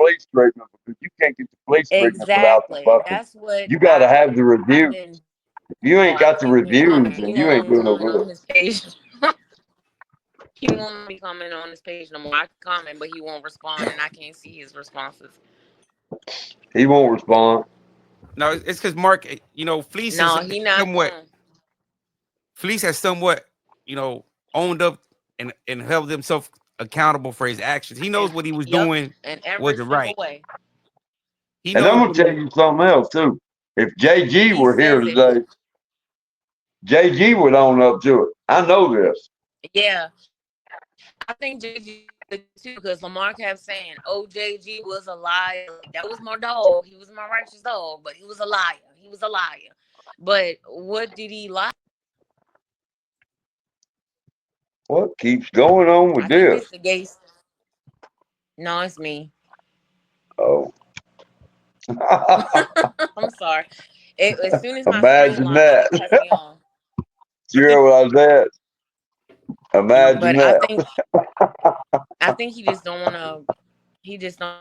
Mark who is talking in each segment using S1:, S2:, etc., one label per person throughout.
S1: police treatment because you can't get the police treatment without the
S2: Exactly.
S1: fucking.
S2: That's what
S1: You got to have the
S2: I've
S1: reviews.
S2: been.
S1: If you
S2: Oh,
S1: ain't
S2: I
S1: got the
S2: keep been
S1: reviews,
S2: commenting.
S1: then
S2: He
S1: you
S2: don't
S1: ain't
S2: want me
S1: doing no
S2: coming
S1: good.
S2: on his page. He won't let me comment on his page no more. I can comment, but he won't respond, and I can't see his responses.
S1: He won't respond.
S3: No, it's because Mark, Fleece
S2: No,
S3: is
S2: he not
S3: somewhat
S2: going.
S3: Fleece has somewhat, owned up and held himself accountable for his actions. He knows
S2: And
S3: what he was
S2: yep,
S3: doing
S2: in every
S3: wasn't
S2: single
S3: right.
S2: way.
S3: He
S1: And
S3: knows
S1: I'm gonna
S3: what he
S1: tell
S3: was.
S1: you something else too. If JG
S2: He
S1: were here
S2: says it.
S1: today, JG would own up to it. I know this.
S2: Yeah, I think JG would too, because Lamar kept saying, "Oh, JG was a liar. Like, that was my dog. He was my righteous dog, but he was a liar. He was a liar." But what did he lie?
S1: What keeps going on with
S2: I think
S1: this?
S2: it's the gay. No, it's me.
S1: Oh,
S2: I'm sorry. As soon as my screen
S1: imagine
S2: locked,
S1: that.
S2: it cuts me off.
S3: I
S1: You
S3: think
S1: hear what I said? Imagine
S2: But I
S1: that.
S2: think he just don't want to. He just don't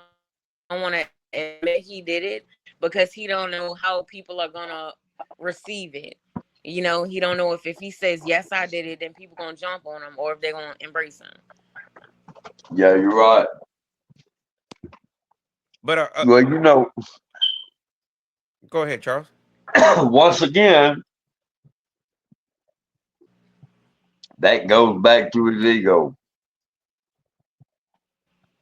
S2: want to admit he did it because he don't know how people are gonna receive it. He don't know if he says yes I did it, then people gonna jump on him, or if they're gonna embrace him.
S1: Yeah, you're right.
S3: but
S1: Well, you know,
S3: go ahead, Charles.
S1: once again, that goes back to his ego.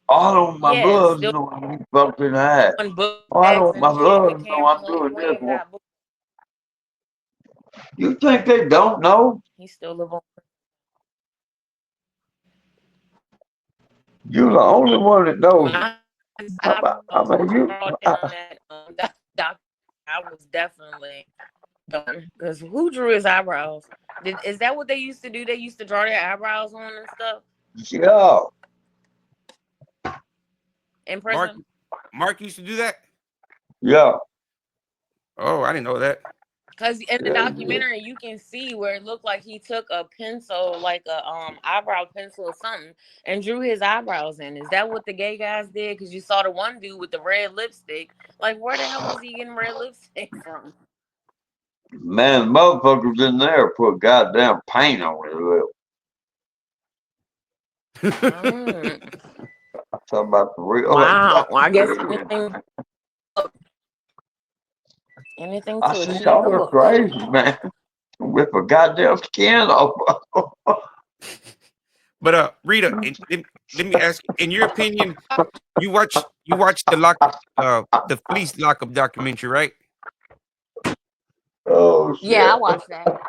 S1: Oh, I don't want my
S2: Yeah,
S1: blood,
S2: still
S1: you know, when he fucked in the ass.
S2: on book
S1: Oh, I don't
S2: bags
S1: want my
S2: and shit
S1: blood,
S2: with
S1: you know, I'm
S2: cameras
S1: doing this
S2: everywhere.
S1: one.
S2: Got book.
S1: You think they don't know?
S2: He still live on.
S1: You're the only one that knows
S2: When
S1: it.
S2: I saw his
S1: I
S2: eyebrows
S1: mean, you.
S2: drawn in on that doc, I was definitely done. Because who drew his eyebrows? Is that what they used to do? They used to draw their eyebrows on and stuff
S1: Yeah,
S2: in
S3: Mark
S2: prison.
S3: Mark used to do that.
S1: yeah,
S3: Oh, I didn't know that.
S2: Because in the
S1: yeah, yeah.
S2: documentary, you can see where it looked like he took a pencil, like a eyebrow pencil or something, and drew his eyebrows in. Is that what the gay guys did? Because you saw the one dude with the red lipstick. Like, where the hell was he getting red lipstick from?
S1: Man, motherfuckers in there put goddamn paint on their lip.
S2: Mm,
S1: I'm talking about the real.
S2: wow. Well, I guess anything
S1: I
S2: to
S1: see
S2: achieve the
S1: y'all are
S2: look.
S1: crazy, man. Rip a goddamn skin off.
S3: But Rita, let me ask you, in your opinion, you watch the Fleece lockup documentary, right?
S1: Oh
S2: Yeah, I
S1: shit.
S2: watched that.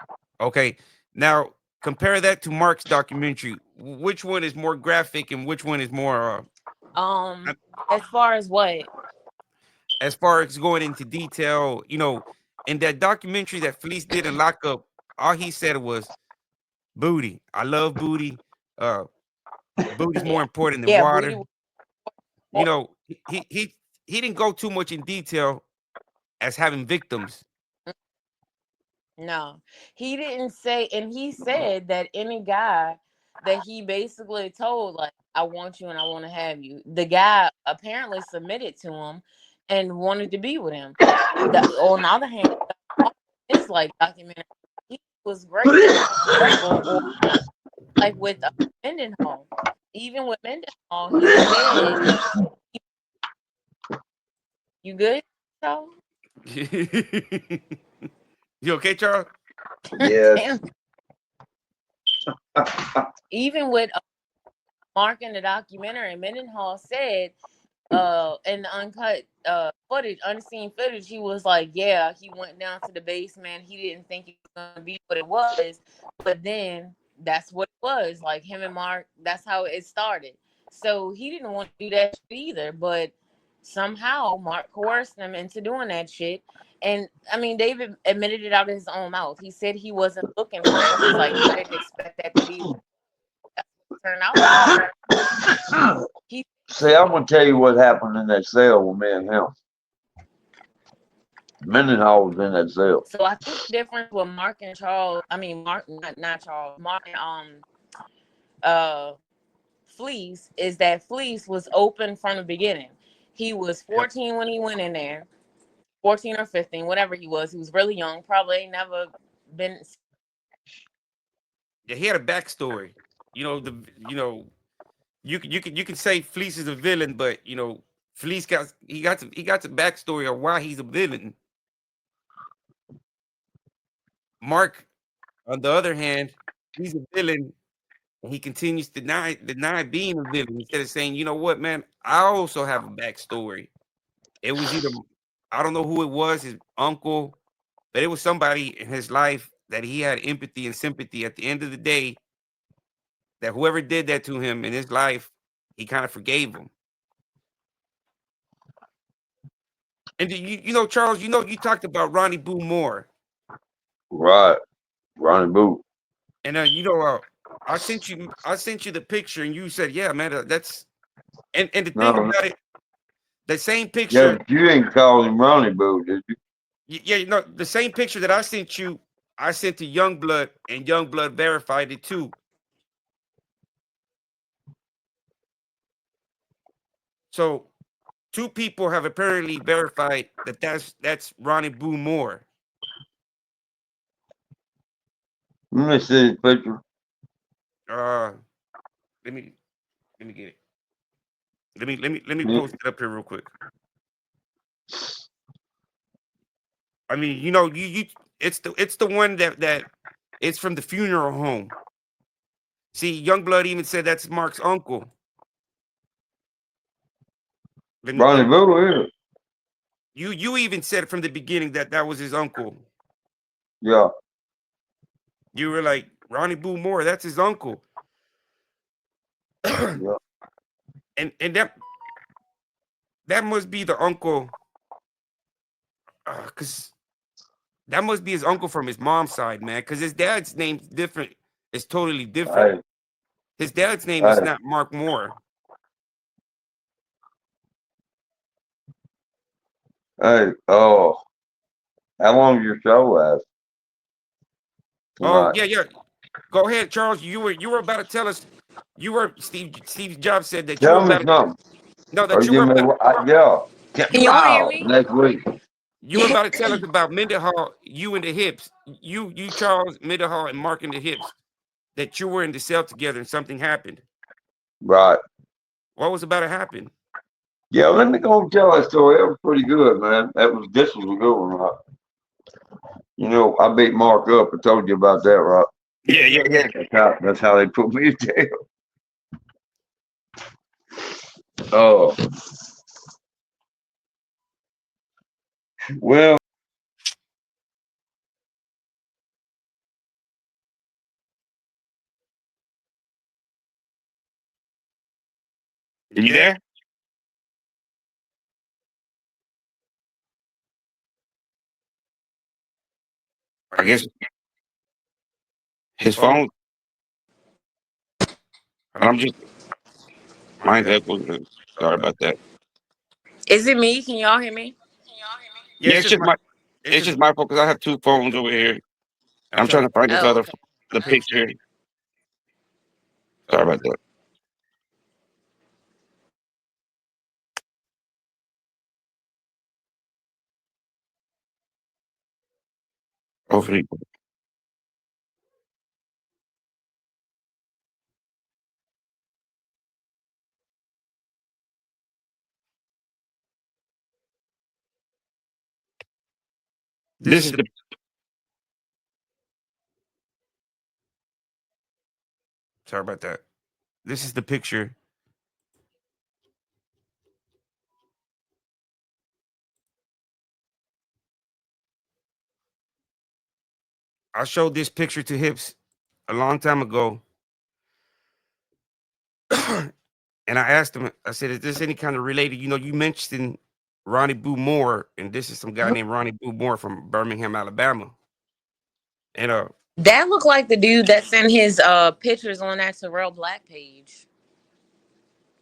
S3: Okay. Now compare that to Mark's documentary. Which one is more graphic and which one is more uh,
S2: As far as what?
S3: as far as going into detail, in that documentary that Fleece did in lockup, all he said was booty. I love booty. Uh Booty's
S2: Yeah,
S3: more important than
S2: yeah, booty.
S3: water. You know, he didn't go too much in detail as having victims.
S2: No, he didn't say, and he said that any guy that he basically told, like, I want you and I want to have you, the guy apparently submitted to him and wanted to be with him. On the other hand, his like documentary, he was great with people, or like with Mendenhall. Even with Mendenhall, he said, "You good, so
S3: You okay, Charles?
S1: Yes.
S2: damn." Even with Mark in the documentary, Mendenhall said in the uncut footage, unseen footage, he was like, yeah, he went down to the basement. He didn't think it was gonna be what it was, but then that's what it was. Like him and Mark, that's how it started. So he didn't want to do that shit either, but somehow Mark coerced him into doing that shit. And I mean, David admitted it out of his own mouth. He said he wasn't looking for it. He's like, I didn't expect that to be what it turned out to be. He
S1: See, I'm gonna tell you what happened in that cell with me and him. Mendenhall was in that cell.
S2: So I think the difference with Mark and Charles, I mean Mark, not Charles, Mark and uh Fleece is that Fleece was open from the beginning. He was
S3: Yep.
S2: 14 when he went in there, 14 or 15, whatever he was. He was really young. Probably ain't never been seen in jail before.
S3: Yeah, he had a backstory. You can say Fleece is a villain, but Fleece got the backstory of why he's a villain. Mark, on the other hand, he's a villain, and he continues to deny being a villain instead of saying, you know what, man, I also have a backstory. It was either I don't know who it was, his uncle, but it was somebody in his life that he had empathy and sympathy. At the end of the day, that whoever did that to him in his life, he kind of forgave him. And Charles, you talked about Ronnie Boo Moore,
S1: Right. Ronnie Boo.
S3: and I sent you the picture, and you said, yeah, man, that's and the thing
S1: No,
S3: about it, the same
S1: yeah,
S3: picture,
S1: but you ain't called him Ronnie Boo, did you?
S3: yeah, the same picture that I sent you, I sent to Youngblood, and Youngblood verified it too. So two people have apparently verified that that's Ronnie Boo Moore.
S1: Let me see the picture.
S3: Uh, let me get it. Let me
S1: Yeah.
S3: post it up here real quick. I mean, it's the one that it's from the funeral home. See, Youngblood even said that's Mark's uncle. Let
S1: Ronnie
S3: me
S1: Boo is.
S3: you even said from the beginning that that was his uncle.
S1: Yeah,
S3: You were like Ronnie Boo Moore, that's his uncle. and
S1: yeah.
S3: that must be the uncle, because that must be his uncle from his mom's side, man. Because his dad's name's different. It's totally different.
S1: Hey,
S3: His dad's name is
S1: hey,
S3: not Mark Moore.
S1: hey. Oh, how long your show last
S3: Oh
S1: tonight?
S3: yeah, yeah. Go ahead, Charles. You were about to tell us. You were Steve Jobs said that you were
S1: Tell me
S3: about to
S1: something.
S3: no
S1: Or
S3: that you
S1: give
S3: were
S1: me,
S3: about
S1: yeah. Get
S2: Can y'all hear
S1: loud
S2: me?
S1: next week.
S3: you were about to tell us about Mendenhall. You and the Hips. You Charles Mendenhall and Mark and the Hips. That you were in the cell together and something happened.
S1: Right.
S3: What was about to happen?
S1: Yeah, let me go and tell that story. That was pretty good, man. This was a good one, right? You know, I beat Mark up. I told you about that, right?
S3: Yeah, yeah, yeah.
S1: That's how they put me in jail. Oh, well,
S3: You there? I guess his phone. And I'm just mine's echoing. Sorry about that.
S2: Is it me? Can y'all hear me?
S3: Yeah,
S2: It's
S3: it's
S2: just
S3: just my phone because I have two phones over here. I'm trying to find this
S2: oh,
S3: other
S2: okay.
S3: the picture. Sorry about that. Hopefully,
S2: This
S3: this
S2: is
S3: is
S2: the
S3: the. Sorry about that. This is the picture. I showed this picture to Hips a long time ago, and I asked him. I said, "Is this any kind of related?" You mentioned Ronnie Boo Moore, and this is some guy named Ronnie Boo Moore from Birmingham, Alabama. And
S2: That looked like the dude that sent his pictures on that Terrell Black page.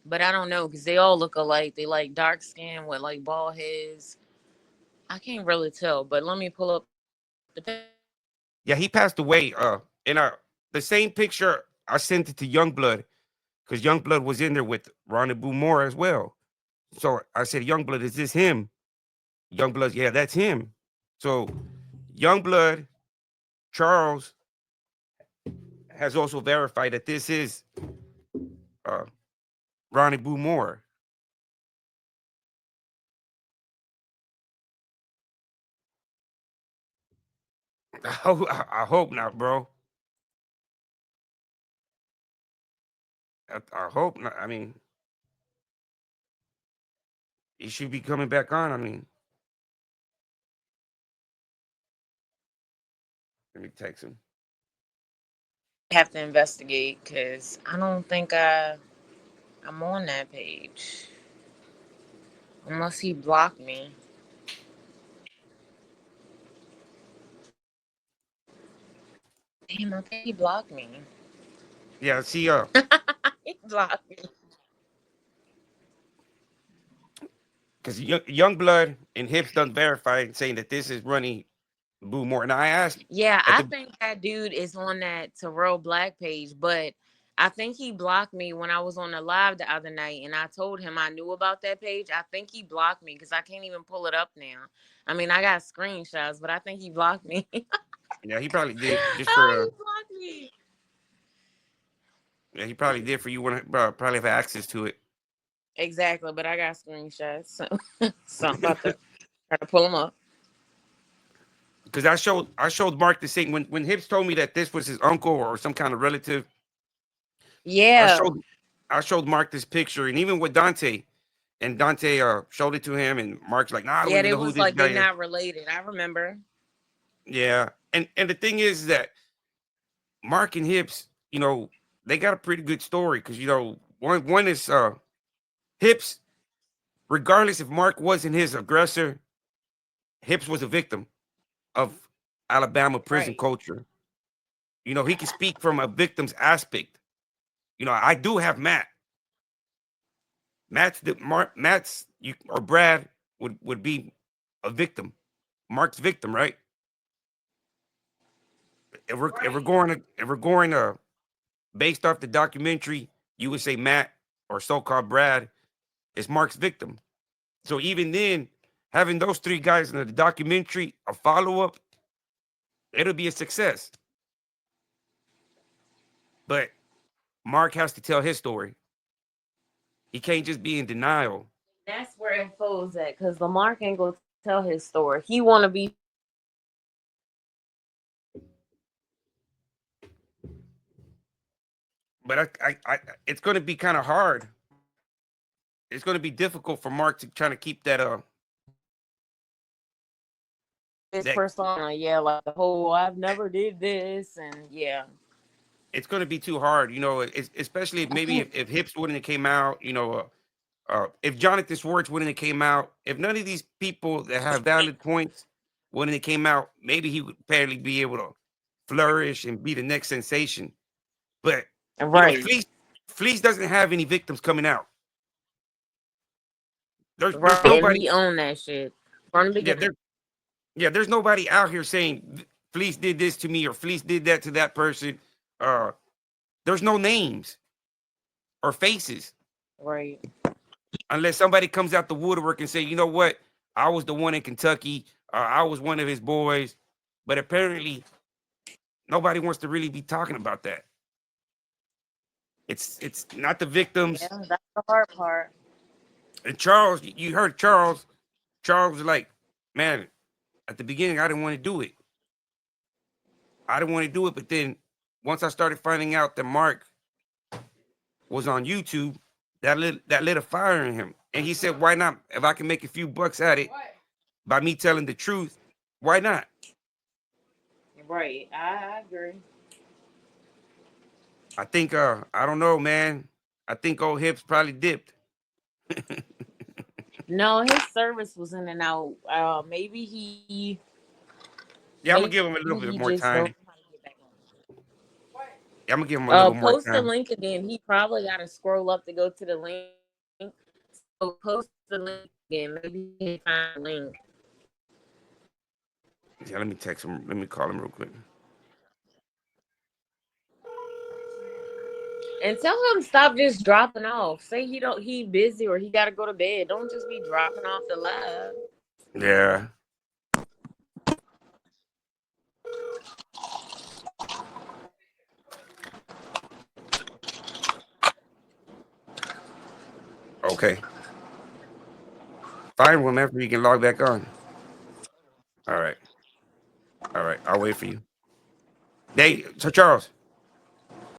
S2: But I don't know because they all look alike. They like dark skin with like bald heads. I can't really tell, but let me pull up the picture.
S3: yeah, he passed away. And the same picture I sent it to Youngblood because Youngblood was in there with Ronnie Boo Moore as well. So I said, Youngblood, is this him? Youngblood, yeah, that's him. So Youngblood, Charles, has also verified that this is uh, Ronnie Boo Moore. I hope not, bro. I hope not. I mean, he should be coming back on. I mean, let me text him.
S2: Have to investigate because I don't think I'm on that page unless he blocked me. Damn, I think he blocked me.
S3: Yeah, see,
S2: He blocked me.
S3: because Youngblood and Hips done verified saying that this is Ronnie Boo Moore. And I asked
S2: Yeah,
S3: at
S2: I
S3: the
S2: think that dude is on that Terrell Black page, but I think he blocked me when I was on the live the other night and I told him I knew about that page. I think he blocked me because I can't even pull it up now. I mean, I got screenshots, but I think he blocked me.
S3: yeah, he probably did just
S2: Oh,
S3: for
S2: he blocked me.
S3: yeah, he probably did for you want to probably have access to it.
S2: Exactly, but I got screenshots, so so I'm about to try to pull them up.
S3: Because I showed Mark the thing when Hips told me that this was his uncle or some kind of relative. I
S2: Yeah,
S3: showed I showed Mark this picture, and even with Dante, and Dante showed it to him, and Mark's like, "Nah, I don't
S2: yeah,
S3: even
S2: they
S3: know who
S2: was
S3: this
S2: like
S3: guy
S2: they
S3: is."
S2: not related. I remember.
S3: Yeah, and the thing is that Mark and Hips, they got a pretty good story because one is Hips. Regardless if Mark wasn't his aggressor, Hips was a victim of Alabama prison
S2: Right,
S3: culture. He can speak from a victim's aspect. I do have Matt. Matt's you or Brad would be a victim. Mark's victim, right? If we're going based off the documentary, you would say Matt or so-called Brad is Mark's victim. So even then, having those three guys in the documentary, a follow-up, it'll be a success. But Mark has to tell his story. He can't just be in denial.
S2: that's where it falls at because Lamar ain't gonna tell his story. He want to be
S3: But it's going to be kind of hard. It's going to be difficult for Mark to try to keep
S2: his
S3: that.
S2: persona. Yeah, like the whole I've never did this, and yeah,
S3: It's going to be too hard, especially if maybe if Hips wouldn't have came out, if Jonathan Swartz wouldn't have came out, if none of these people that have valid points wouldn't have came out, maybe he would barely be able to flourish and be the next sensation. But
S2: right,
S3: Fleece doesn't have any victims coming out. There's
S2: right, and
S3: nobody.
S2: he owned that shit from the
S3: Yeah,
S2: beginning.
S3: there's nobody out here saying Fleece did this to me or Fleece did that to that person. Uh, there's no names or faces
S2: Right,
S3: unless somebody comes out the woodwork and say, you know what, I was the one in Kentucky. I was one of his boys. But apparently, nobody wants to really be talking about that. It's not the victims.
S2: yeah, that's the hard part.
S3: And Charles, you heard Charles. Charles was like, man, at the beginning, I didn't want to do it. I didn't want to do it, but then once I started finding out that Mark was on YouTube, that lit a fire in him. And he said, why not? If I can make a few bucks at it by me telling the truth, why not?
S2: Right, I agree.
S3: I think I don't know, man. I think old Hips probably dipped.
S2: No, his service was in and out.
S3: Yeah, I'm gonna
S2: Maybe
S3: give him a
S2: he
S3: little bit
S2: just
S3: more
S2: don't know
S3: time.
S2: how to get back on.
S3: Yeah, I'm gonna give him a little more
S2: Post the
S3: time.
S2: link again. He probably got to scroll up to go to the link. So post the link again. Maybe he can find the link.
S3: Yeah, let me text him. Let me call him real quick.
S2: And tell him stop just dropping off. Say he busy or he gotta go to bed. Don't just be dropping off the live.
S3: Yeah. Okay. Find one after you can log back on. All right. All right. I'll wait for you. So Charles.